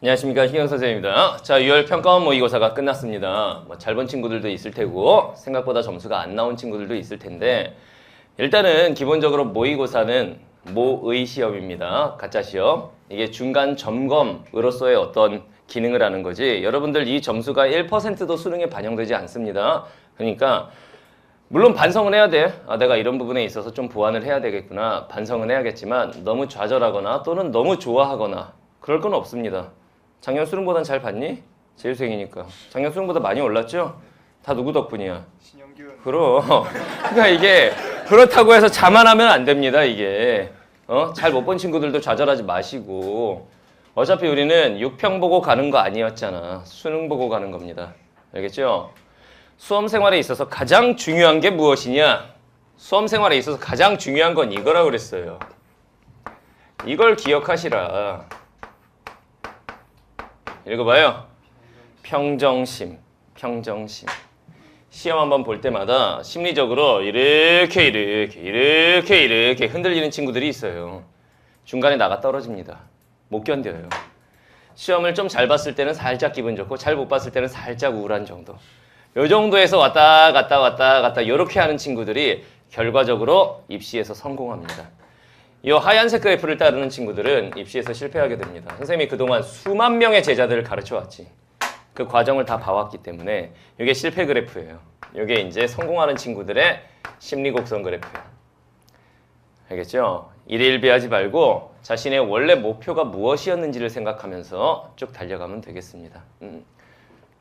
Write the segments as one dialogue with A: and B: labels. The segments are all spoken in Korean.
A: 안녕하십니까, 희경 선생님입니다. 자, 6월 평가원 모의고사가 끝났습니다. 잘 본 친구들도 있을 테고 생각보다 점수가 안 나온 친구들도 있을 텐데, 일단은 기본적으로 모의고사는 모의 시험입니다. 가짜 시험. 이게 중간 점검으로서의 어떤 기능을 하는 거지, 여러분들 이 점수가 1%도 수능에 반영되지 않습니다. 그러니까 물론 반성은 해야 돼. 내가 이런 부분에 있어서 좀 보완을 해야 되겠구나, 반성은 해야겠지만 너무 좌절하거나 또는 너무 좋아하거나 그럴 건 없습니다. 작년 수능보단 잘 봤니? 재수생이니까. 작년 수능보다 많이 올랐죠? 다 누구 덕분이야?
B: 신영균.
A: 그럼. 그러니까 이게 그렇다고 해서 자만하면 안 됩니다, 이게. 잘 못 본 친구들도 좌절하지 마시고. 어차피 우리는 6평 보고 가는 거 아니었잖아. 수능 보고 가는 겁니다. 알겠죠? 수험 생활에 있어서 가장 중요한 게 무엇이냐? 수험 생활에 있어서 가장 중요한 건 이거라고 그랬어요. 이걸 기억하시라. 읽어봐요. 평정심, 평정심. 시험 한번 볼 때마다 심리적으로 이렇게 흔들리는 친구들이 있어요. 중간에 나가 떨어집니다. 못 견뎌요. 시험을 좀 잘 봤을 때는 살짝 기분 좋고 잘 못 봤을 때는 살짝 우울한 정도. 요 정도에서 왔다 갔다 이렇게 하는 친구들이 결과적으로 입시에서 성공합니다. 이 하얀색 그래프를 따르는 친구들은 입시에서 실패하게 됩니다. 선생님이 그동안 수만 명의 제자들을 가르쳐왔지. 그 과정을 다 봐왔기 때문에 이게 실패 그래프예요. 이게 이제 성공하는 친구들의 심리 곡선 그래프예요. 알겠죠? 일희일비하지 말고 자신의 원래 목표가 무엇이었는지를 생각하면서 쭉 달려가면 되겠습니다.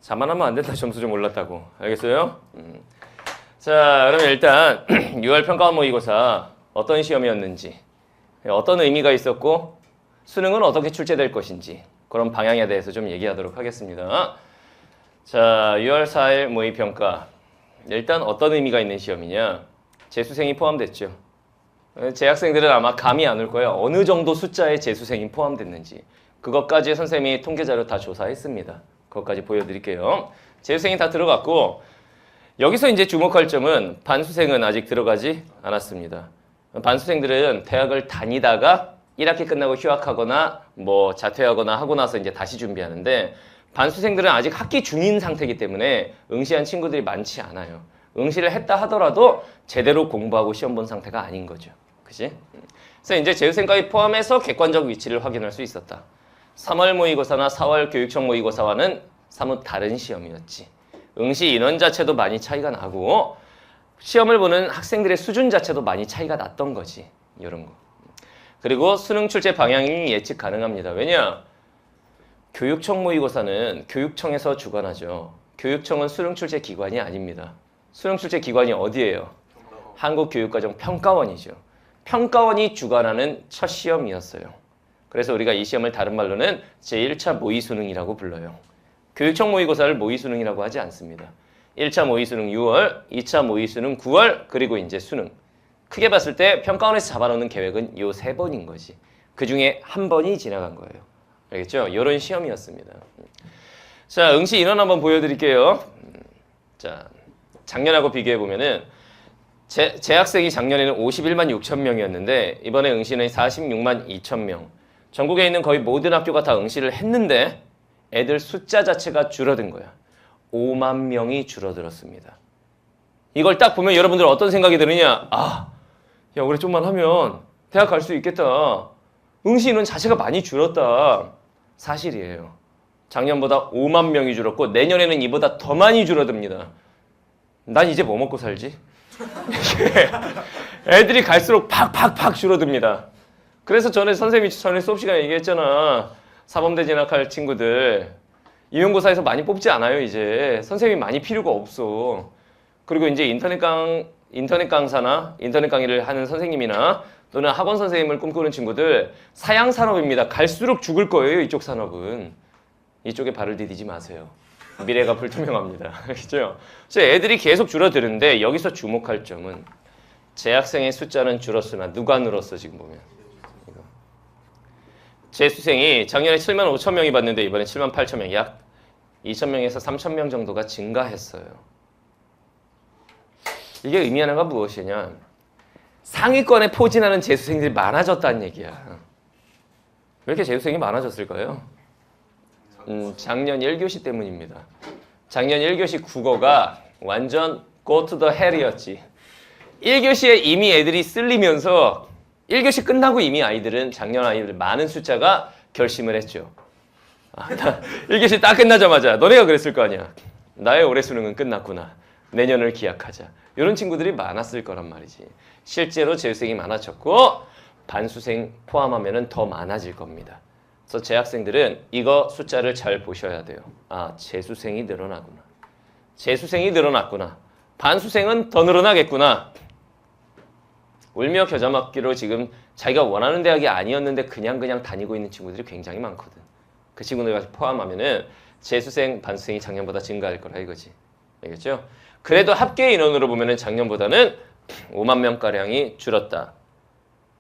A: 자만하면 안 된다. 점수 좀 올랐다고. 알겠어요? 자, 그러면 일단 6월 평가원 모의고사 어떤 시험이었는지, 어떤 의미가 있었고 수능은 어떻게 출제될 것인지 그런 방향에 대해서 좀 얘기하도록 하겠습니다. 자, 6월 4일 모의평가. 일단 어떤 의미가 있는 시험이냐? 재수생이 포함됐죠. 재학생들은 아마 감이 안 올 거예요. 어느 정도 숫자의 재수생이 포함됐는지. 그것까지 선생님이 통계자료 다 조사했습니다. 그것까지 보여드릴게요. 재수생이 다 들어갔고, 여기서 이제 주목할 점은 반수생은 아직 들어가지 않았습니다. 반수생들은 대학을 다니다가 1학기 끝나고 휴학하거나 뭐 자퇴하거나 하고 나서 이제 다시 준비하는데, 반수생들은 아직 학기 중인 상태이기 때문에 응시한 친구들이 많지 않아요. 응시를 했다 하더라도 제대로 공부하고 시험 본 상태가 아닌 거죠. 그치? 그래서 이제 재수생까지 포함해서 객관적 위치를 확인할 수 있었다. 3월 모의고사나 4월 교육청 모의고사와는 사뭇 다른 시험이었지. 응시 인원 자체도 많이 차이가 나고 시험을 보는 학생들의 수준 자체도 많이 차이가 났던 거지. 이런 거. 그리고 수능 출제 방향이 예측 가능합니다. 왜냐? 교육청 모의고사는 교육청에서 주관하죠. 교육청은 수능 출제 기관이 아닙니다. 수능 출제 기관이 어디예요? 한국교육과정평가원이죠. 평가원이 주관하는 첫 시험이었어요. 그래서 우리가 이 시험을 다른 말로는 제1차 모의수능이라고 불러요. 교육청 모의고사를 모의수능이라고 하지 않습니다. 1차 모의수능 6월, 2차 모의수능 9월, 그리고 이제 수능. 크게 봤을 때 평가원에서 잡아놓는 계획은 요 3번인 거지. 그 중에 한 번이 지나간 거예요. 알겠죠? 이런 시험이었습니다. 자, 응시 인원 한번 보여드릴게요. 자, 작년하고 비교해보면은 재학생이 작년에는 51만 6천 명이었는데 이번에 응시는 46만 2천 명. 전국에 있는 거의 모든 학교가 다 응시를 했는데 애들 숫자 자체가 줄어든 거야. 5만 명이 줄어들었습니다. 이걸 딱 보면 여러분들 어떤 생각이 드느냐? 야, 우리 좀만 하면 대학 갈 수 있겠다. 응시 인원 자체가 많이 줄었다. 사실이에요. 작년보다 5만 명이 줄었고 내년에는 이보다 더 많이 줄어듭니다. 난 이제 뭐 먹고 살지? 애들이 갈수록 팍팍팍 줄어듭니다. 그래서 전에 선생님이 전에 수업 시간에 얘기했잖아. 사범대 진학할 친구들 임용고사에서 많이 뽑지 않아요. 이제 선생님이 많이 필요가 없어. 그리고 이제 인터넷 강사나 인터넷 강의를 하는 선생님이나 또는 학원 선생님을 꿈꾸는 친구들 사양 산업입니다. 갈수록 죽을 거예요. 이쪽 산업은. 이쪽에 발을 디디지 마세요. 미래가 불투명합니다. 그렇죠? 그래서 애들이 계속 줄어드는데 여기서 주목할 점은 재학생의 숫자는 줄었으나 누가 늘었어 지금 보면. 이거. 재수생이 작년에 7만 5천 명이 봤는데 이번에 7만 8천 명, 약 2천 명에서 3천 명 정도가 증가했어요. 이게 의미하는 건 무엇이냐? 상위권에 포진하는 재수생들이 많아졌다는 얘기야. 왜 이렇게 재수생이 많아졌을까요? 작년 1교시 때문입니다. 작년 1교시 국어가 완전 go to the hell이었지. 1교시에 이미 애들이 쓸리면서 1교시 끝나고 이미 아이들은 작년 아이들 많은 숫자가 결심을 했죠. 1교시 딱 끝나자마자 너네가 그랬을 거 아니야. 나의 올해 수능은 끝났구나. 내년을 기약하자. 이런 친구들이 많았을 거란 말이지. 실제로 재수생이 많아졌고 반수생 포함하면 더 많아질 겁니다. 그래서 재학생들은 이거 숫자를 잘 보셔야 돼요. 아, 재수생이 늘어나구나. 재수생이 늘어났구나. 반수생은 더 늘어나겠구나. 울며 겨자 먹기로 지금 자기가 원하는 대학이 아니었는데 그냥 다니고 있는 친구들이 굉장히 많거든. 그 친구들까지 포함하면은 재수생, 반수생이 작년보다 증가할 거라 이거지. 알겠죠? 그래도 합계 인원으로 보면은 작년보다는 5만 명가량이 줄었다.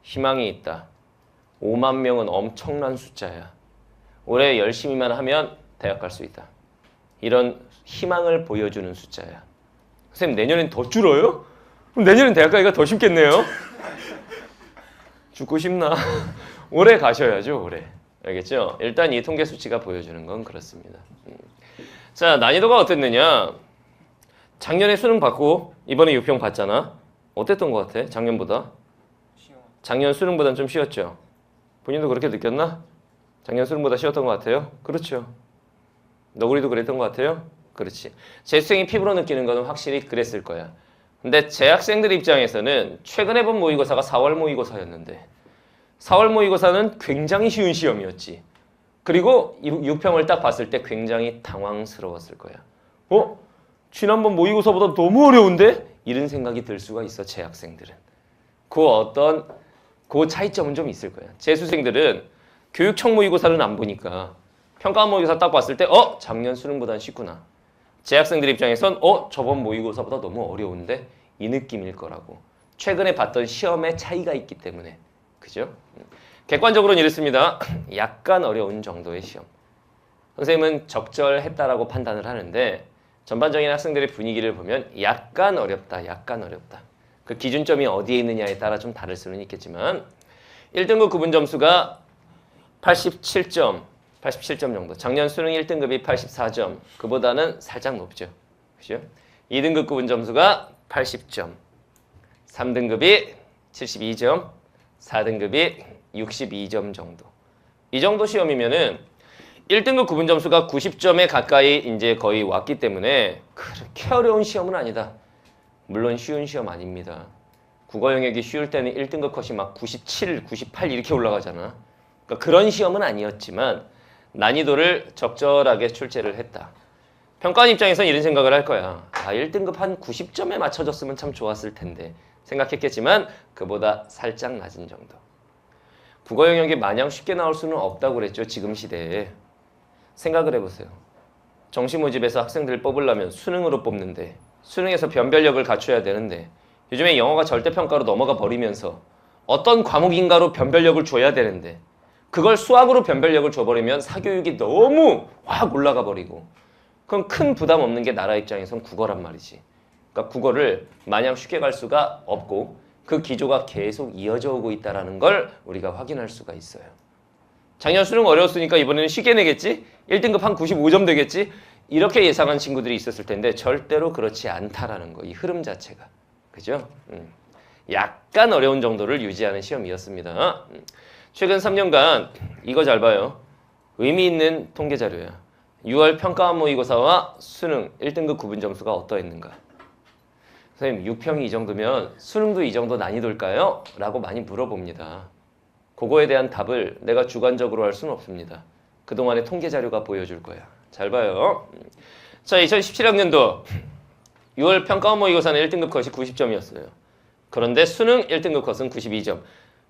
A: 희망이 있다. 5만 명은 엄청난 숫자야. 올해 열심히만 하면 대학 갈 수 있다. 이런 희망을 보여주는 숫자야. 선생님 내년엔 더 줄어요? 그럼 내년엔 대학 가기가 더 쉽겠네요. 죽고 싶나? 올해 가셔야죠. 올해. 알겠죠? 일단 이 통계 수치가 보여주는 건 그렇습니다. 자, 난이도가 어땠느냐? 작년에 수능 받고 이번에 6평 받잖아. 어땠던 것 같아? 작년보다? 작년 수능보다는 좀 쉬웠죠? 본인도 그렇게 느꼈나? 작년 수능보다 쉬웠던 것 같아요? 그렇죠. 너구리도 그랬던 것 같아요? 그렇지. 재수생이 피부로 느끼는 거는 확실히 그랬을 거야. 근데 재학생들 입장에서는 최근에 본 모의고사가 4월 모의고사였는데 4월 모의고사는 굉장히 쉬운 시험이었지. 그리고 6평을 딱 봤을 때 굉장히 당황스러웠을 거야. 지난번 모의고사보다 너무 어려운데? 이런 생각이 들 수가 있어, 재학생들은. 그 차이점은 좀 있을 거야. 재수생들은 교육청 모의고사는 안 보니까 평가 모의고사 딱 봤을 때 작년 수능보다는 쉽구나. 재학생들 입장에선 저번 모의고사보다 너무 어려운데? 이 느낌일 거라고. 최근에 봤던 시험의 차이가 있기 때문에. 그죠? 객관적으로는 이렇습니다. 약간 어려운 정도의 시험. 선생님은 적절했다라고 판단을 하는데 전반적인 학생들의 분위기를 보면 약간 어렵다. 그 기준점이 어디에 있느냐에 따라 좀 다를 수는 있겠지만 1등급 구분 점수가 87점 정도. 작년 수능 1등급이 84점. 그보다는 살짝 높죠. 그죠? 2등급 구분 점수가 80점. 3등급이 72점. 4등급이 62점 정도. 이 정도 시험이면은 1등급 구분 점수가 90점에 가까이 이제 거의 왔기 때문에 그렇게 어려운 시험은 아니다. 물론 쉬운 시험 아닙니다. 국어 영역이 쉬울 때는 1등급 컷이 막 97, 98 이렇게 올라가잖아. 그러니까 그런 시험은 아니었지만 난이도를 적절하게 출제를 했다. 평가원 입장에서는 이런 생각을 할 거야. 1등급 한 90점에 맞춰줬으면 참 좋았을 텐데 생각했겠지만 그보다 살짝 낮은 정도. 국어 영역이 마냥 쉽게 나올 수는 없다고 그랬죠. 지금 시대에. 생각을 해보세요. 정시 모집에서 학생들을 뽑으려면 수능으로 뽑는데 수능에서 변별력을 갖춰야 되는데 요즘에 영어가 절대평가로 넘어가 버리면서 어떤 과목인가로 변별력을 줘야 되는데 그걸 수학으로 변별력을 줘버리면 사교육이 너무 확 올라가 버리고 그럼 큰 부담 없는 게 나라 입장에선 국어란 말이지. 그러니까 국어를 마냥 쉽게 갈 수가 없고 그 기조가 계속 이어져 오고 있다는 걸 우리가 확인할 수가 있어요. 작년 수능 어려웠으니까 이번에는 쉽게 내겠지? 1등급 한 95점 되겠지? 이렇게 예상한 친구들이 있었을 텐데 절대로 그렇지 않다라는 거, 이 흐름 자체가. 그죠? 약간 어려운 정도를 유지하는 시험이었습니다. 최근 3년간 이거 잘 봐요. 의미 있는 통계 자료야. 6월 평가원 모의고사와 수능 1등급 구분 점수가 어떠했는가? 선생님 6평이 이 정도면 수능도 이 정도 난이도일까요? 라고 많이 물어봅니다. 그거에 대한 답을 내가 주관적으로 할 수는 없습니다. 그동안의 통계 자료가 보여줄 거야. 잘 봐요. 자, 2017학년도 6월 평가원 모의고사는 1등급 컷이 90점이었어요. 그런데 수능 1등급 컷은 92점.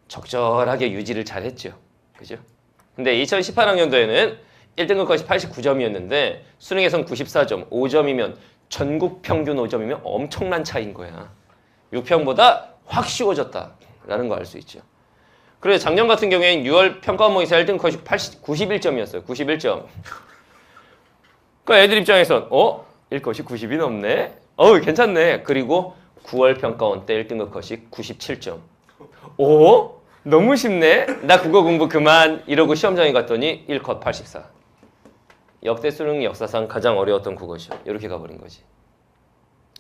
A: 적절하게 유지를 잘했죠. 그죠? 근데 2018학년도에는 1등급 컷이 89점이었는데 수능에선 94점, 5점이면 전국 평균 5점이면 엄청난 차이인 거야. 6평보다 확 쉬워졌다라는 거 알 수 있죠. 그래서 작년 같은 경우에는 6월 평가원 모의고사 1등급 컷이 91점이었어요. 91점. 그러니까 애들 입장에선 1컷이 90이 넘네? 괜찮네. 그리고 9월 평가원 때 1등급 컷이 97점. 너무 쉽네? 나 국어 공부 그만 이러고 시험장에 갔더니 1컷 84. 역대 수능 역사상 가장 어려웠던 국어시험. 이렇게 가버린 거지.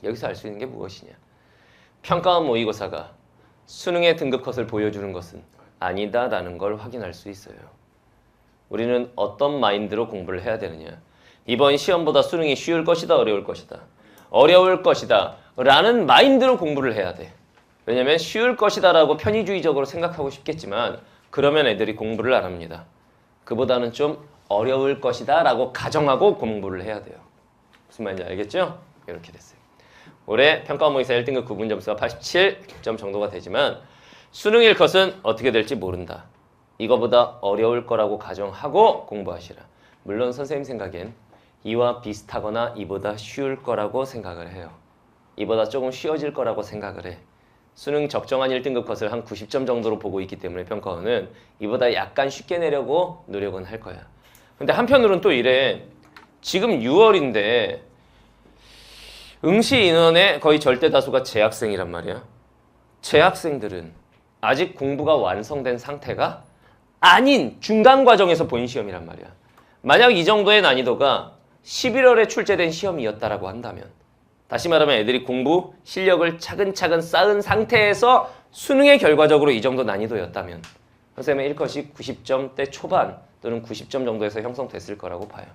A: 여기서 알 수 있는 게 무엇이냐. 평가원 모의고사가 수능의 등급 컷을 보여주는 것은 아니다라는 걸 확인할 수 있어요. 우리는 어떤 마인드로 공부를 해야 되느냐. 이번 시험보다 수능이 쉬울 것이다, 어려울 것이다. 어려울 것이다 라는 마인드로 공부를 해야 돼. 왜냐면 쉬울 것이다 라고 편의주의적으로 생각하고 싶겠지만 그러면 애들이 공부를 안 합니다. 그보다는 좀 어려울 것이다 라고 가정하고 공부를 해야 돼요. 무슨 말인지 알겠죠? 이렇게 됐어요. 올해 평가원 모의고사 1등급 구분 점수가 87점 정도가 되지만 수능일 것은 어떻게 될지 모른다. 이거보다 어려울 거라고 가정하고 공부하시라. 물론 선생님 생각엔 이와 비슷하거나 이보다 쉬울 거라고 생각을 해요. 이보다 조금 쉬워질 거라고 생각을 해. 수능 적정한 1등급 컷을 한 90점 정도로 보고 있기 때문에 평가원은 이보다 약간 쉽게 내려고 노력은 할 거야. 근데 한편으로는 또 이래. 지금 6월인데 응시 인원의 거의 절대 다수가 재학생이란 말이야. 재학생들은 아직 공부가 완성된 상태가 아닌 중간 과정에서 본 시험이란 말이야. 만약 이 정도의 난이도가 11월에 출제된 시험이었다라고 한다면 다시 말하면 애들이 공부 실력을 차근차근 쌓은 상태에서 수능의 결과적으로 이 정도 난이도였다면 선생님의 1컷이 90점대 초반 또는 90점 정도에서 형성됐을 거라고 봐요.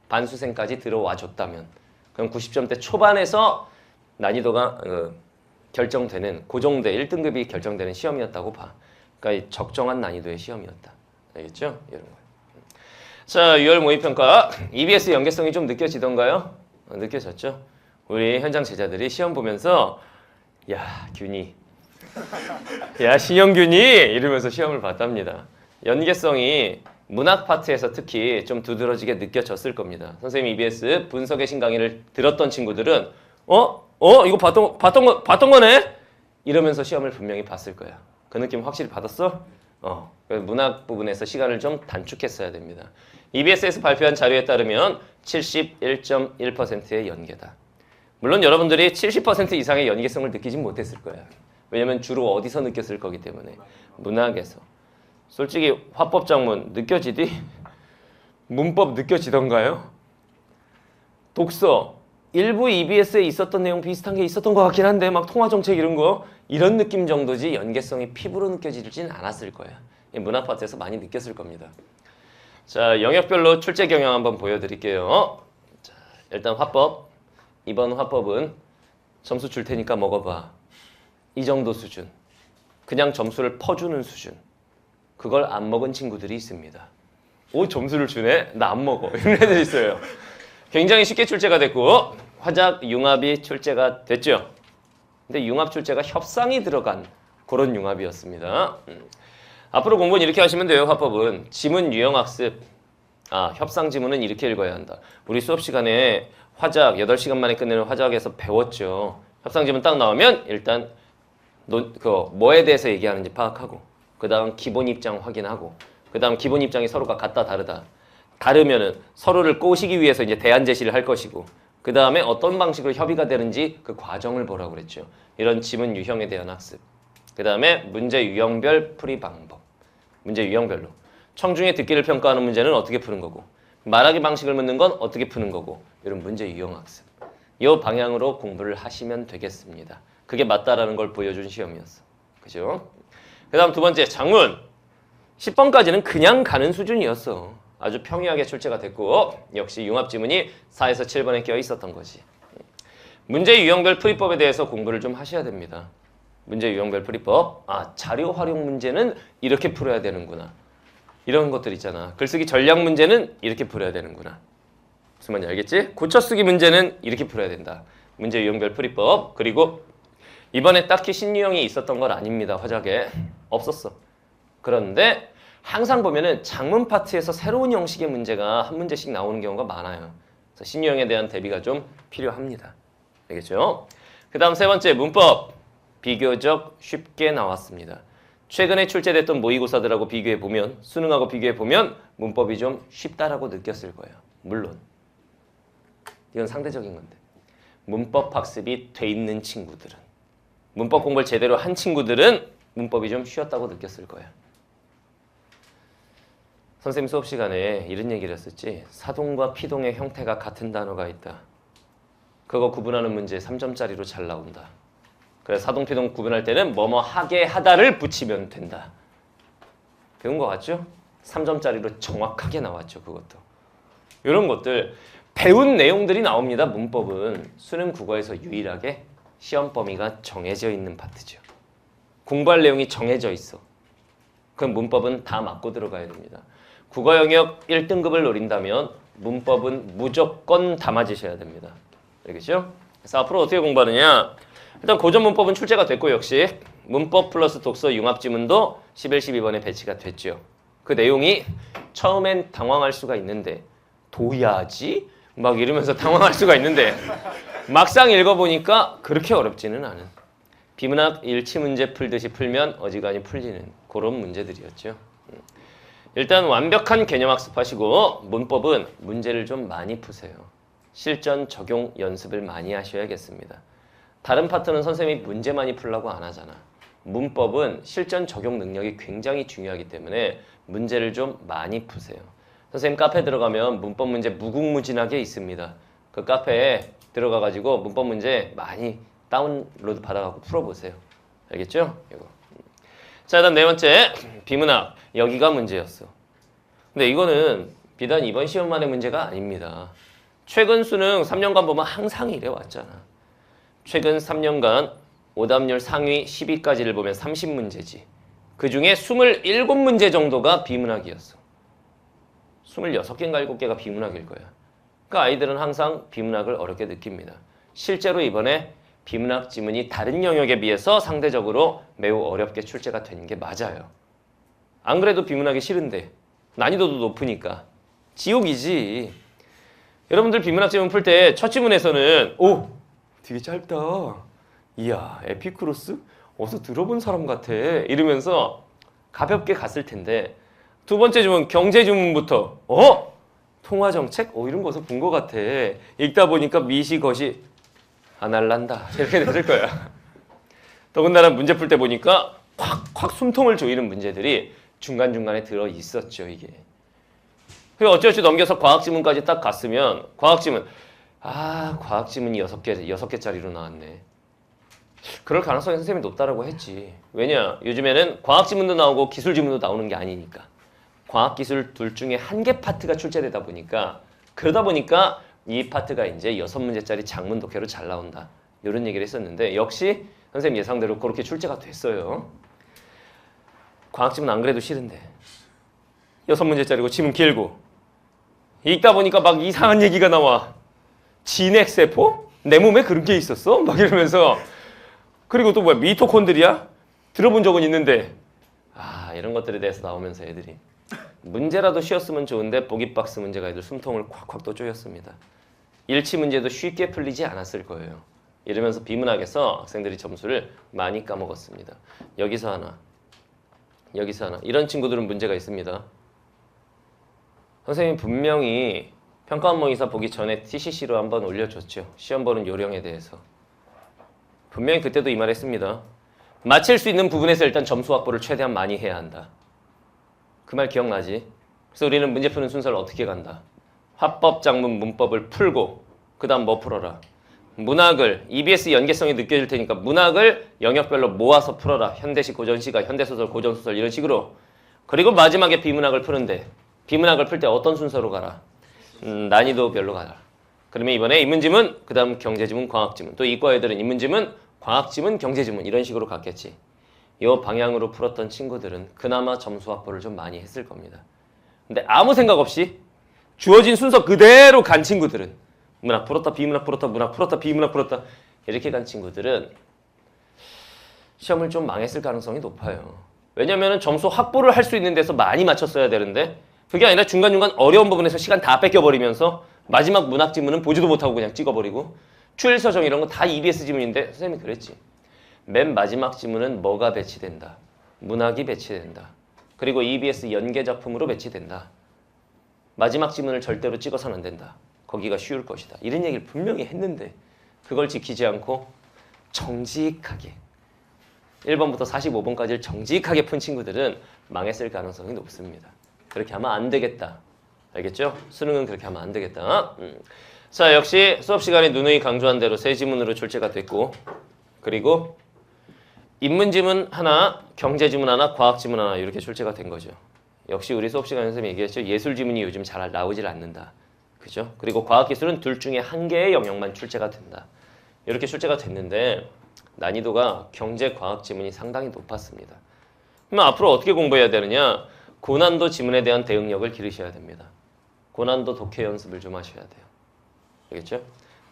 A: 반수생까지 들어와 줬다면 그럼 90점대 초반에서 난이도가 결정되는 고정대 1등급이 결정되는 시험이었다고 봐. 그러니까 적정한 난이도의 시험이었다. 알겠죠? 이런 거. 자, 6월 모의평가 EBS 연계성이 좀 느껴지던가요? 느껴졌죠? 우리 현장 제자들이 시험 보면서 야, 균이 야, 신영균이 이러면서 시험을 봤답니다. 연계성이 문학 파트에서 특히 좀 두드러지게 느껴졌을 겁니다. 선생님 EBS 분석의 신강의를 들었던 친구들은 이거 봤던 거네? 이러면서 시험을 분명히 봤을 거야. 그 느낌 확실히 받았어? 문학 부분에서 시간을 좀 단축했어야 됩니다. EBS에서 발표한 자료에 따르면 71.1%의 연계다. 물론 여러분들이 70% 이상의 연계성을 느끼진 못했을 거야. 왜냐면 주로 어디서 느꼈을 거기 때문에 문학에서. 솔직히 화법작문 느껴지디? 문법 느껴지던가요? 독서 일부 EBS에 있었던 내용 비슷한 게 있었던 것 같긴 한데 막 통화정책 이런 거 이런 느낌 정도지 연계성이 피부로 느껴지진 않았을 거야. 문학 파트에서 많이 느꼈을 겁니다. 자, 영역별로 출제 경향 한번 보여드릴게요. 자, 일단 화법. 이번 화법은 점수 줄 테니까 먹어봐. 이 정도 수준. 그냥 점수를 퍼주는 수준. 그걸 안 먹은 친구들이 있습니다. 오, 점수를 주네? 나 안 먹어. 이런 애들이 있어요. 굉장히 쉽게 출제가 됐고 화작, 융합이 출제가 됐죠. 근데 융합 출제가 협상이 들어간 그런 융합이었습니다. 앞으로 공부는 이렇게 하시면 돼요. 화법은 지문 유형학습. 협상 지문은 이렇게 읽어야 한다. 우리 수업 시간에 화작 8시간 만에 끝내는 화작에서 배웠죠. 협상 지문 딱 나오면 일단 뭐에 대해서 얘기하는지 파악하고 그 다음 기본 입장 확인하고 그 다음 기본 입장이 서로가 같다 다르다. 다르면은 서로를 꼬시기 위해서 이제 대안 제시를 할 것이고 그 다음에 어떤 방식으로 협의가 되는지 그 과정을 보라고 그랬죠. 이런 지문 유형에 대한 학습. 그 다음에 문제 유형별 풀이 방법. 문제 유형별로. 청중의 듣기를 평가하는 문제는 어떻게 푸는 거고 말하기 방식을 묻는 건 어떻게 푸는 거고 이런 문제 유형 학습. 이 방향으로 공부를 하시면 되겠습니다. 그게 맞다라는 걸 보여준 시험이었어. 그죠? 그 다음 두 번째 장문. 10번까지는 그냥 가는 수준이었어. 아주 평이하게 출제가 됐고 역시 융합 지문이 4에서 7번에 껴 있었던 거지. 문제 유형별 풀이법에 대해서 공부를 좀 하셔야 됩니다. 문제 유형별 풀이법. 자료 활용 문제는 이렇게 풀어야 되는구나. 이런 것들 있잖아. 글쓰기 전략 문제는 이렇게 풀어야 되는구나. 무슨 말인지 알겠지? 고쳐쓰기 문제는 이렇게 풀어야 된다. 문제 유형별 풀이법. 그리고 이번에 딱히 신유형이 있었던 건 아닙니다. 화작에. 없었어. 그런데 항상 보면은 장문 파트에서 새로운 형식의 문제가 한 문제씩 나오는 경우가 많아요. 그래서 신유형에 대한 대비가 좀 필요합니다. 알겠죠? 그 다음 세 번째 문법. 비교적 쉽게 나왔습니다. 최근에 출제됐던 모의고사들하고 비교해보면 수능하고 비교해보면 문법이 좀 쉽다라고 느꼈을 거예요. 물론 이건 상대적인 건데 문법 학습이 돼 있는 친구들은 문법 공부를 제대로 한 친구들은 문법이 좀 쉬웠다고 느꼈을 거예요. 선생님 수업 시간에 이런 얘기를 했었지. 사동과 피동의 형태가 같은 단어가 있다. 그거 구분하는 문제 3점짜리로 잘 나온다. 그래서 사동, 피동 구분할 때는 뭐뭐 하게 하다를 붙이면 된다. 배운 거 같죠? 3점짜리로 정확하게 나왔죠. 그것도. 이런 것들 배운 내용들이 나옵니다. 문법은 수능 국어에서 유일하게 시험 범위가 정해져 있는 파트죠. 공부할 내용이 정해져 있어. 그럼 문법은 다 맞고 들어가야 됩니다. 국어 영역 1등급을 노린다면 문법은 무조건 다 맞으셔야 됩니다. 알겠죠? 그래서 앞으로 어떻게 공부하느냐? 일단 고전 문법은 출제가 됐고 역시 문법 플러스 독서 융합 지문도 11, 12번에 배치가 됐죠. 그 내용이 처음엔 당황할 수가 있는데 도야지? 막 이러면서 당황할 수가 있는데 막상 읽어보니까 그렇게 어렵지는 않은 비문학 일치 문제 풀듯이 풀면 어지간히 풀리는 그런 문제들이었죠. 일단 완벽한 개념 학습하시고 문법은 문제를 좀 많이 푸세요. 실전 적용 연습을 많이 하셔야겠습니다. 다른 파트는 선생님이 문제 많이 풀라고 안 하잖아. 문법은 실전 적용 능력이 굉장히 중요하기 때문에 문제를 좀 많이 푸세요. 선생님 카페 들어가면 문법 문제 무궁무진하게 있습니다. 그 카페에 들어가가지고 문법 문제 많이 다운로드 받아갖고 풀어보세요. 알겠죠? 이거. 자, 다음 네 번째 비문학. 여기가 문제였어. 근데 이거는 비단 이번 시험만의 문제가 아닙니다. 최근 수능 3년간 보면 항상 이래 왔잖아. 최근 3년간 오답률 상위 10위까지를 보면 30문제지. 그 중에 27문제 정도가 비문학이었어. 26개인가 7개가 비문학일 거야. 그러니까 아이들은 항상 비문학을 어렵게 느낍니다. 실제로 이번에 비문학 지문이 다른 영역에 비해서 상대적으로 매우 어렵게 출제가 된 게 맞아요. 안 그래도 비문학이 싫은데 난이도도 높으니까 지옥이지. 여러분들 비문학 지문 풀 때 첫 지문에서는 오! 되게 짧다. 이야 에피크로스? 어디서 들어본 사람 같아. 이러면서 가볍게 갔을 텐데 두 번째 지문 경제 지문부터 통화정책? 이런 거 어디서 본 것 같아. 읽다 보니까 미시것이 안 할란다. 이렇게 됐을 거야. 더군다나 문제 풀 때 보니까 콱콱 숨통을 조이는 문제들이 중간중간에 들어 있었죠, 이게. 그리고 어찌어찌 넘겨서 과학지문까지 딱 갔으면 과학지문 과학지문이 6개짜리로 나왔네. 그럴 가능성이 선생님이 높다라고 했지. 왜냐? 요즘에는 과학지문도 나오고 기술지문도 나오는 게 아니니까. 과학기술 둘 중에 한 개 파트가 출제되다 보니까 그러다 보니까 이 파트가 이제 6문제짜리 장문 독해로 잘 나온다. 이런 얘기를 했었는데 역시 선생님 예상대로 그렇게 출제가 됐어요. 과학지문 안 그래도 싫은데 6문제짜리고 지문 길고 읽다 보니까 막 이상한 얘기가 나와. 진핵세포? 내 몸에 그런 게 있었어? 막 이러면서 그리고 또 뭐야 미토콘드리아? 들어본 적은 있는데 이런 것들에 대해서 나오면서 애들이 문제라도 쉬었으면 좋은데 보기 박스 문제가 애들 숨통을 콱콱 또 조였습니다. 일치 문제도 쉽게 풀리지 않았을 거예요. 이러면서 비문학에서 학생들이 점수를 많이 까먹었습니다. 여기서 하나, 여기서 하나. 이런 친구들은 문제가 있습니다. 선생님이 분명히 평가 항목이사 보기 전에 TCC로 한번 올려줬죠. 시험 보는 요령에 대해서. 분명히 그때도 이 말 했습니다. 맞힐 수 있는 부분에서 일단 점수 확보를 최대한 많이 해야 한다. 그 말 기억나지? 그래서 우리는 문제 푸는 순서를 어떻게 간다? 화법, 작문, 문법을 풀고 그 다음 뭐 풀어라? 문학을, EBS 연계성이 느껴질 테니까 문학을 영역별로 모아서 풀어라. 현대식, 고전시가, 현대소설, 고전소설 이런 식으로. 그리고 마지막에 비문학을 푸는데 비문학을 풀 때 어떤 순서로 가라? 난이도별로 가라. 그러면 이번에 인문지문, 그 다음 경제지문, 과학지문. 또 이과 애들은 인문지문, 과학지문, 경제지문 이런 식으로 갔겠지. 이 방향으로 풀었던 친구들은 그나마 점수 확보를 좀 많이 했을 겁니다. 근데 아무 생각 없이 주어진 순서 그대로 간 친구들은 문학 풀었다, 비문학 풀었다, 문학 풀었다, 비문학 풀었다 이렇게 간 친구들은 시험을 좀 망했을 가능성이 높아요. 왜냐면 점수 확보를 할 수 있는 데서 많이 맞췄어야 되는데 그게 아니라 중간중간 어려운 부분에서 시간 다 뺏겨버리면서 마지막 문학 지문은 보지도 못하고 그냥 찍어버리고 추일서정 이런 거 다 EBS 지문인데 선생님이 그랬지. 맨 마지막 지문은 뭐가 배치된다. 문학이 배치된다. 그리고 EBS 연계 작품으로 배치된다. 마지막 지문을 절대로 찍어서는 안 된다. 거기가 쉬울 것이다. 이런 얘기를 분명히 했는데 그걸 지키지 않고 정직하게 1번부터 45번까지를 정직하게 푼 친구들은 망했을 가능성이 높습니다. 그렇게 하면 안 되겠다. 알겠죠? 수능은 그렇게 하면 안 되겠다. 자, 역시 수업 시간에 누누이 강조한 대로 세 지문으로 출제가 됐고, 그리고 인문 지문 하나, 경제 지문 하나, 과학 지문 하나 이렇게 출제가 된 거죠. 역시 우리 수업 시간에 선생님이 얘기했죠. 예술 지문이 요즘 잘 나오질 않는다. 그죠? 그리고 과학 기술은 둘 중에 한 개의 영역만 출제가 된다. 이렇게 출제가 됐는데 난이도가 경제 과학 지문이 상당히 높았습니다. 그러면 앞으로 어떻게 공부해야 되느냐? 고난도 지문에 대한 대응력을 기르셔야 됩니다. 고난도 독해 연습을 좀 하셔야 돼요. 알겠죠?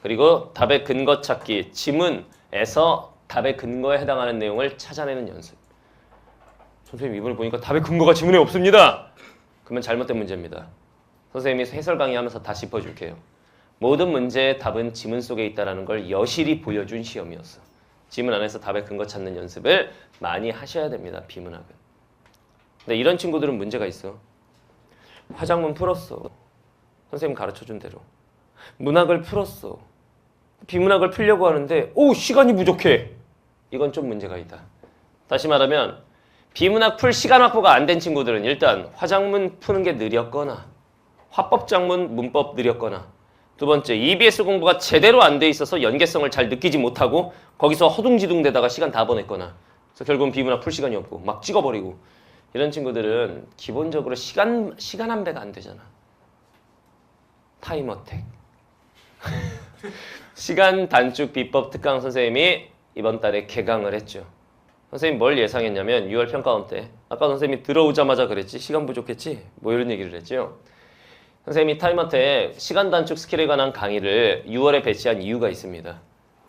A: 그리고 답의 근거 찾기, 지문에서 답의 근거에 해당하는 내용을 찾아내는 연습. 선생님 이번에 보니까 답의 근거가 지문에 없습니다. 그러면 잘못된 문제입니다. 선생님이 해설 강의하면서 다 짚어줄게요. 모든 문제의 답은 지문 속에 있다는 걸 여실히 보여준 시험이었어. 지문 안에서 답의 근거 찾는 연습을 많이 하셔야 됩니다. 비문학은. 근데 이런 친구들은 문제가 있어. 화작문 풀었어. 선생님 가르쳐준 대로. 문학을 풀었어. 비문학을 풀려고 하는데 시간이 부족해. 이건 좀 문제가 있다. 다시 말하면 비문학 풀 시간 확보가 안 된 친구들은 일단 화작문 푸는 게 느렸거나 화법작문 문법 느렸거나 두 번째 EBS 공부가 제대로 안 돼 있어서 연계성을 잘 느끼지 못하고 거기서 허둥지둥대다가 시간 다 보냈거나 그래서 결국은 비문학 풀 시간이 없고 막 찍어버리고 이런 친구들은 기본적으로 시간 한 배가 안 되잖아. 타임어택. 시간 단축 비법 특강 선생님이 이번 달에 개강을 했죠. 선생님 뭘 예상했냐면 6월 평가원 때 아까 선생님이 들어오자마자 그랬지 시간 부족했지 뭐 이런 얘기를 했죠. 선생님이 타임어택 시간 단축 스킬에 관한 강의를 6월에 배치한 이유가 있습니다.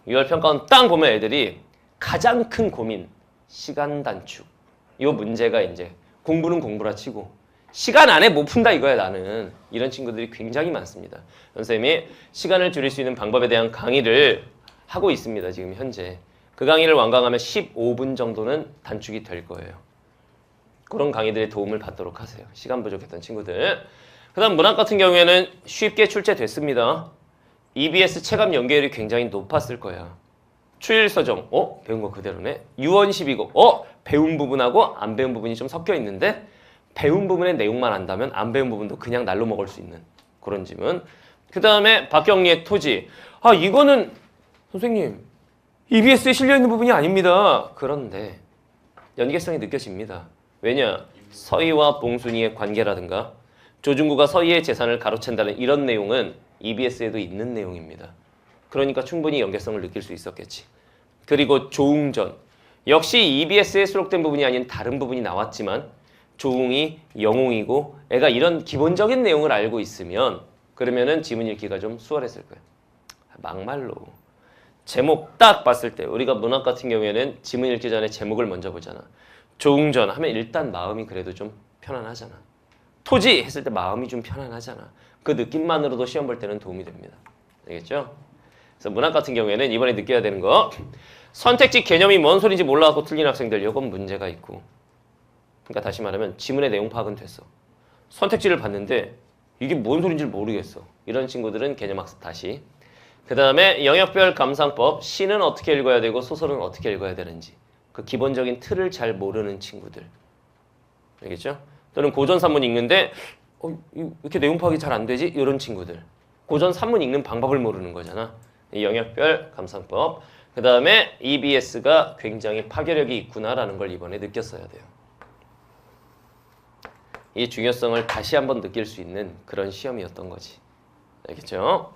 A: 6월 평가원 딱 보면 애들이 가장 큰 고민 시간 단축 이 문제가 이제 공부는 공부라 치고 시간 안에 못 푼다 이거야 나는. 이런 친구들이 굉장히 많습니다. 선생님이 시간을 줄일 수 있는 방법에 대한 강의를 하고 있습니다. 지금 현재. 그 강의를 완강하면 15분 정도는 단축이 될 거예요. 그런 강의들의 도움을 받도록 하세요. 시간 부족했던 친구들. 그 다음 문학 같은 경우에는 쉽게 출제됐습니다. EBS 체감 연계율이 굉장히 높았을 거야. 추일서정, 배운 거 그대로네. 유언 12고, 배운 부분하고 안 배운 부분이 좀 섞여 있는데 배운 부분의 내용만 안다면 안 배운 부분도 그냥 날로 먹을 수 있는 그런 지문. 그 다음에 박경리의 토지. 이거는 선생님 EBS에 실려있는 부분이 아닙니다. 그런데 연계성이 느껴집니다. 왜냐? 서희와 봉순이의 관계라든가 조중구가 서희의 재산을 가로챈다는 이런 내용은 EBS에도 있는 내용입니다. 그러니까 충분히 연계성을 느낄 수 있었겠지. 그리고 조웅전. 역시 EBS에 수록된 부분이 아닌 다른 부분이 나왔지만 조웅이 영웅이고 애가 이런 기본적인 내용을 알고 있으면 그러면은 지문 읽기가 좀 수월했을 거예요. 막말로. 제목 딱 봤을 때 우리가 문학 같은 경우에는 지문 읽기 전에 제목을 먼저 보잖아. 조웅전 하면 일단 마음이 그래도 좀 편안하잖아. 토지 했을 때 마음이 좀 편안하잖아. 그 느낌만으로도 시험 볼 때는 도움이 됩니다. 알겠죠? 그래서 문학 같은 경우에는 이번에 느껴야 되는 거 선택지 개념이 뭔 소리인지 몰라갖고 틀린 학생들 이건 문제가 있고 그러니까 다시 말하면 지문의 내용 파악은 됐어. 선택지를 봤는데 이게 뭔 소리인지 모르겠어. 이런 친구들은 개념학습 다시. 그 다음에 영역별 감상법, 시는 어떻게 읽어야 되고 소설은 어떻게 읽어야 되는지 그 기본적인 틀을 잘 모르는 친구들. 알겠죠? 또는 고전 산문 읽는데 이렇게 내용 파악이 잘 안 되지? 이런 친구들. 고전 산문 읽는 방법을 모르는 거잖아. 이 영역별 감상법. 그 다음에 EBS가 굉장히 파괴력이 있구나라는 걸 이번에 느꼈어야 돼요. 이 중요성을 다시 한번 느낄 수 있는 그런 시험이었던 거지. 알겠죠?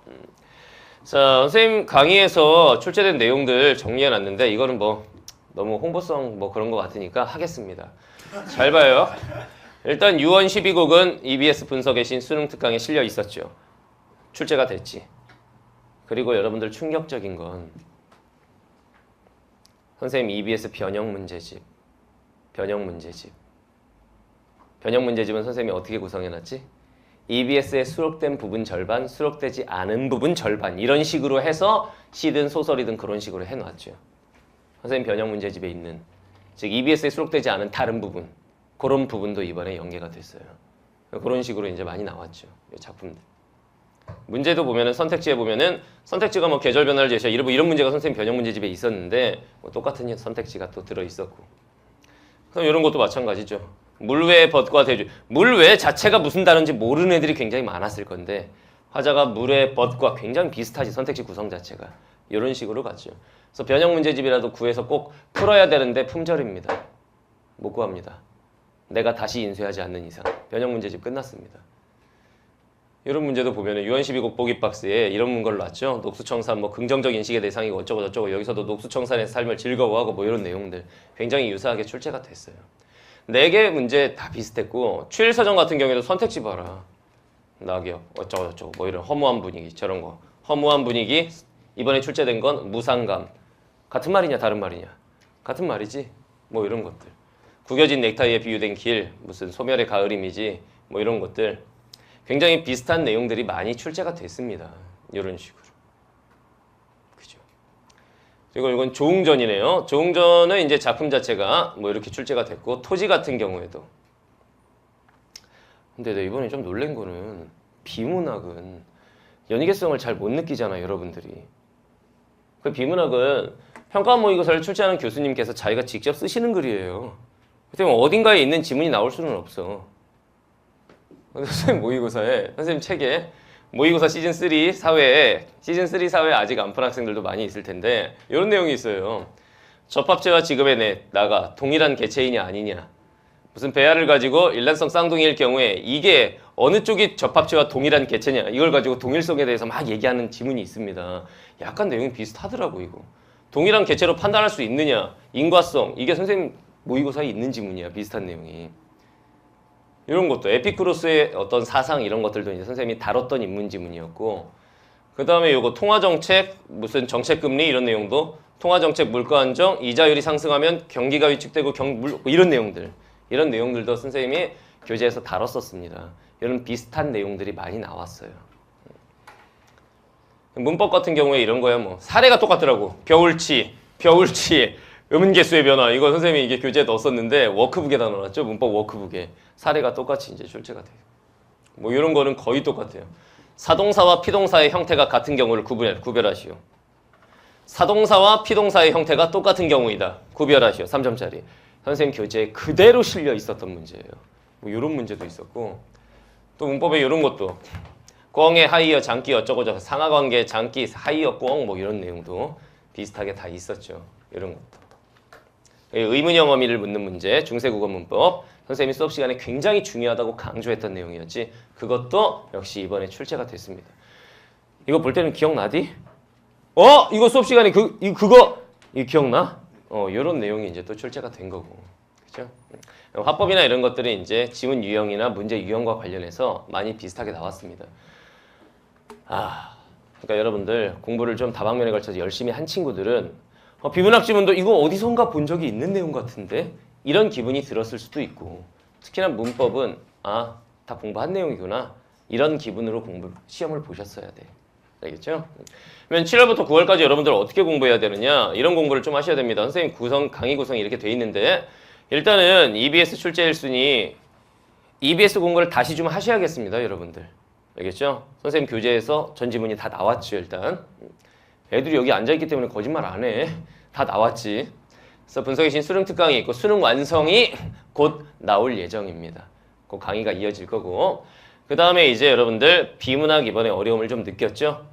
A: 자, 선생님 강의에서 출제된 내용들 정리해놨는데 이거는 뭐 너무 홍보성 뭐 그런 거 같으니까 하겠습니다. 잘 봐요. 일단 유언 12곡은 EBS 분석의 신 수능 특강에 실려 있었죠. 출제가 됐지. 그리고 여러분들 충격적인 건 선생님 EBS 변형 문제집. 변형 문제집은 선생님이 어떻게 구성해놨지? EBS에 수록된 부분 절반, 수록되지 않은 부분 절반 이런 식으로 해서 시든 소설이든 그런 식으로 해놨죠. 선생님 변형 문제집에 있는 즉 EBS에 수록되지 않은 다른 부분 그런 부분도 이번에 연계가 됐어요. 그런 식으로 이제 많이 나왔죠. 이 작품들. 문제도 보면은 선택지에 보면은 선택지가 뭐 계절 변화를 제시해 이런 문제가 선생님 변형 문제집에 있었는데 뭐 똑같은 선택지가 또 들어 있었고. 그럼 이런 것도 마찬가지죠. 물외 벗과 대주. 물외 자체가 무슨 단어인지 모르는 애들이 굉장히 많았을 건데 화자가 물외 벗과 굉장히 비슷하지 선택지 구성 자체가. 이런 식으로 갔죠. 그래서 변형 문제집이라도 구해서 꼭 풀어야 되는데 품절입니다. 못 구합니다. 내가 다시 인쇄하지 않는 이상. 변형 문제집 끝났습니다. 이런 문제도 보면은 유언12곡 보기 박스에 이런 걸 놨죠. 녹수청산 뭐 긍정적 인식의 대상이고 어쩌고 저쩌고 여기서도 녹수청산의 삶을 즐거워하고 뭐 이런 내용들 굉장히 유사하게 출제가 됐어요. 4개 문제 다 비슷했고 추일서정 같은 경우에도 선택지 봐라. 낙엽 어쩌고 저쩌고 뭐 이런 허무한 분위기 저런 거. 허무한 분위기 이번에 출제된 건 무상감. 같은 말이냐 다른 말이냐. 같은 말이지. 뭐 이런 것들. 구겨진 넥타이에 비유된 길 무슨 소멸의 가을임이지 뭐 이런 것들. 굉장히 비슷한 내용들이 많이 출제가 됐습니다. 이런 식으로. 그죠? 그리고 이건 조응전이네요. 조응전은 이제 작품 자체가 뭐 이렇게 출제가 됐고 토지 같은 경우에도. 근데 내가 이번에 좀 놀란 거는 비문학은 연계성을 잘 못 느끼잖아요, 여러분들이. 그 비문학은 평가 모의고사를 출제하는 교수님께서 자기가 직접 쓰시는 글이에요. 그렇기 때문에 어딘가에 있는 지문이 나올 수는 없어. 선생님 모의고사에 선생님 책에 모의고사 시즌3 사회에 시즌3 사회에 아직 안 푼 학생들도 많이 있을 텐데 이런 내용이 있어요. 접합체와 지급의 넷 나가 동일한 개체이냐 아니냐. 무슨 배아를 가지고 일란성 쌍둥이일 경우에 이게 어느 쪽이 접합체와 동일한 개체냐 이걸 가지고 동일성에 대해서 막 얘기하는 지문이 있습니다. 약간 내용이 비슷하더라고 이거. 동일한 개체로 판단할 수 있느냐 인과성 이게 선생님 모의고사에 있는 지문이야. 비슷한 내용이. 이런 것도 에피쿠로스의 어떤 사상 이런 것들도 이제 선생님이 다뤘던 인문 지문이었고 그 다음에 요거 통화정책 무슨 정책금리 이런 내용도 통화정책 물가 안정 이자율이 상승하면 경기가 위축되고 이런 내용들 이런 내용들도 선생님이 교재에서 다뤘었습니다. 이런 비슷한 내용들이 많이 나왔어요. 문법 같은 경우에 이런 거야 뭐 사례가 똑같더라고. 겨울치 음은개수의 변화 이거 선생님이 이게 교재에 넣었었는데 워크북에다 넣어놨죠. 문법 워크북에 사례가 똑같이 이제 출제가 돼요. 뭐 이런 거는 거의 똑같아요. 사동사와 피동사의 형태가 같은 경우를 구별하시오. 사동사와 피동사의 형태가 똑같은 경우이다. 구별하시오. 3점짜리. 선생님 교재에 그대로 실려 있었던 문제예요. 뭐 이런 문제도 있었고 또 문법에 이런 것도 꿩의 하이어 장기 어쩌고 저쩌고 상하관계 장기 하이어 꿩 뭐 이런 내용도 비슷하게 다 있었죠. 이런 것도. 의문형 어미를 묻는 문제 중세국어 문법 선생님이 수업 시간에 굉장히 중요하다고 강조했던 내용이었지 그것도 역시 이번에 출제가 됐습니다. 이거 볼 때는 기억나디? 이거 수업 시간에 그거 기억나? 이런 내용이 이제 또 출제가 된 거고 그죠? 화법이나 이런 것들이 이제 지문 유형이나 문제 유형과 관련해서 많이 비슷하게 나왔습니다. 그러니까 여러분들 공부를 좀 다방면에 걸쳐서 열심히 한 친구들은 비문학 지문도 이거 어디선가 본 적이 있는 내용 같은데 이런 기분이 들었을 수도 있고 특히나 문법은 다 공부한 내용이구나 이런 기분으로 시험을 보셨어야 돼. 알겠죠? 그러면 7월부터 9월까지 여러분들 어떻게 공부해야 되느냐 이런 공부를 좀 하셔야 됩니다. 선생님 강의 구성이 이렇게 돼 있는데 일단은 EBS 출제 1순위 EBS 공부를 다시 좀 하셔야겠습니다. 여러분들 알겠죠? 선생님 교재에서 전 지문이 다 나왔죠. 일단 애들이 여기 앉아있기 때문에 거짓말 안 해. 다 나왔지. 그래서 분석의 신 수능 특강이 있고 수능 완성이 곧 나올 예정입니다. 그 강의가 이어질 거고 그 다음에 이제 여러분들 비문학 이번에 어려움을 좀 느꼈죠?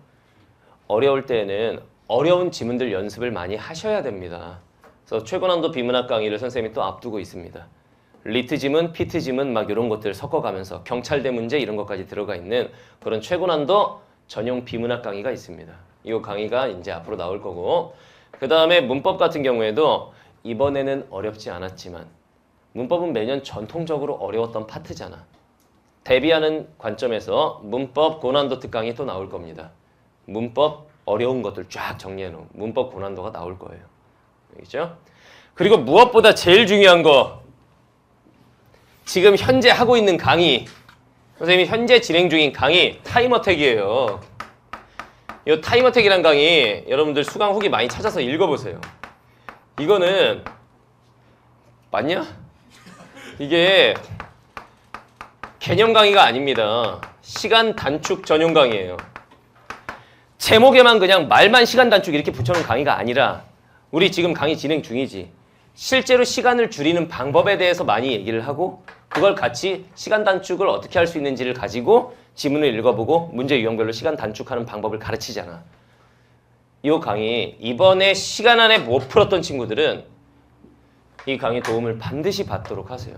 A: 어려울 때는 어려운 지문들 연습을 많이 하셔야 됩니다. 그래서 최고난도 비문학 강의를 선생님이 또 앞두고 있습니다. 리트 지문, 피트 지문 막 이런 것들 섞어가면서 경찰대 문제 이런 것까지 들어가 있는 그런 최고난도 전용 비문학 강의가 있습니다. 이 강의가 이제 앞으로 나올 거고 그 다음에 문법 같은 경우에도 이번에는 어렵지 않았지만 문법은 매년 전통적으로 어려웠던 파트잖아. 대비하는 관점에서 문법 고난도 특강이 또 나올 겁니다. 문법 어려운 것들 쫙 정리해놓은 문법 고난도가 나올 거예요. 알겠죠? 그리고 무엇보다 제일 중요한 거 지금 현재 하고 있는 강의 선생님이 현재 진행 중인 강의 타임어택이에요. 이 타임어택이란 강의 여러분들 수강 후기 많이 찾아서 읽어보세요. 이거는 맞냐? 이게 개념 강의가 아닙니다. 시간 단축 전용 강의예요. 제목에만 그냥 말만 시간 단축 이렇게 붙여놓은 강의가 아니라 우리 지금 강의 진행 중이지. 실제로 시간을 줄이는 방법에 대해서 많이 얘기를 하고 그걸 같이 시간 단축을 어떻게 할 수 있는지를 가지고 지문을 읽어보고 문제 유형별로 시간 단축하는 방법을 가르치잖아. 이 강의 이번에 시간 안에 못 풀었던 친구들은 이 강의 도움을 반드시 받도록 하세요.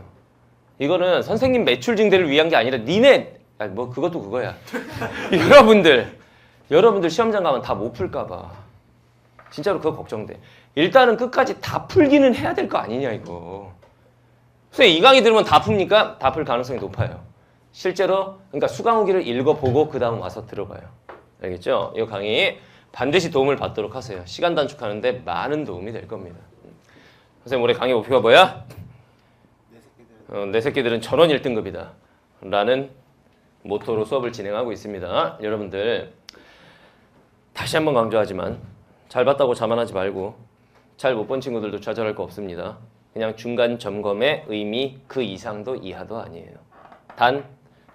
A: 이거는 선생님 매출 증대를 위한 게 아니라 니네 뭐 그것도 그거야. 여러분들 시험장 가면 다 못 풀까 봐. 진짜로 그거 걱정돼. 일단은 끝까지 다 풀기는 해야 될 거 아니냐 이거. 선생님 이 강의 들으면 다 풉니까? 다 풀 가능성이 높아요. 실제로 그러니까 수강후기를 읽어보고 그 다음 와서 들어봐요. 알겠죠? 이 강의 반드시 도움을 받도록 하세요. 시간 단축하는데 많은 도움이 될 겁니다. 선생님 올해 강의 목표가 뭐야? 내 새끼들은 전원 1등급이다 라는 모토로 수업을 진행하고 있습니다. 여러분들 다시 한번 강조하지만 잘 봤다고 자만하지 말고 잘 못 본 친구들도 좌절할 거 없습니다. 그냥 중간 점검의 의미 그 이상도 이하도 아니에요. 단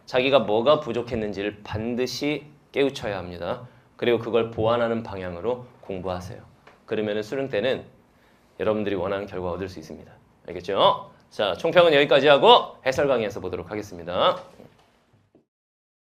A: 자기가 뭐가 부족했는지를 반드시 깨우쳐야 합니다. 그리고 그걸 보완하는 방향으로 공부하세요. 그러면 수능 때는 여러분들이 원하는 결과 얻을 수 있습니다. 알겠죠? 자, 총평은 여기까지 하고 해설 강의에서 보도록 하겠습니다.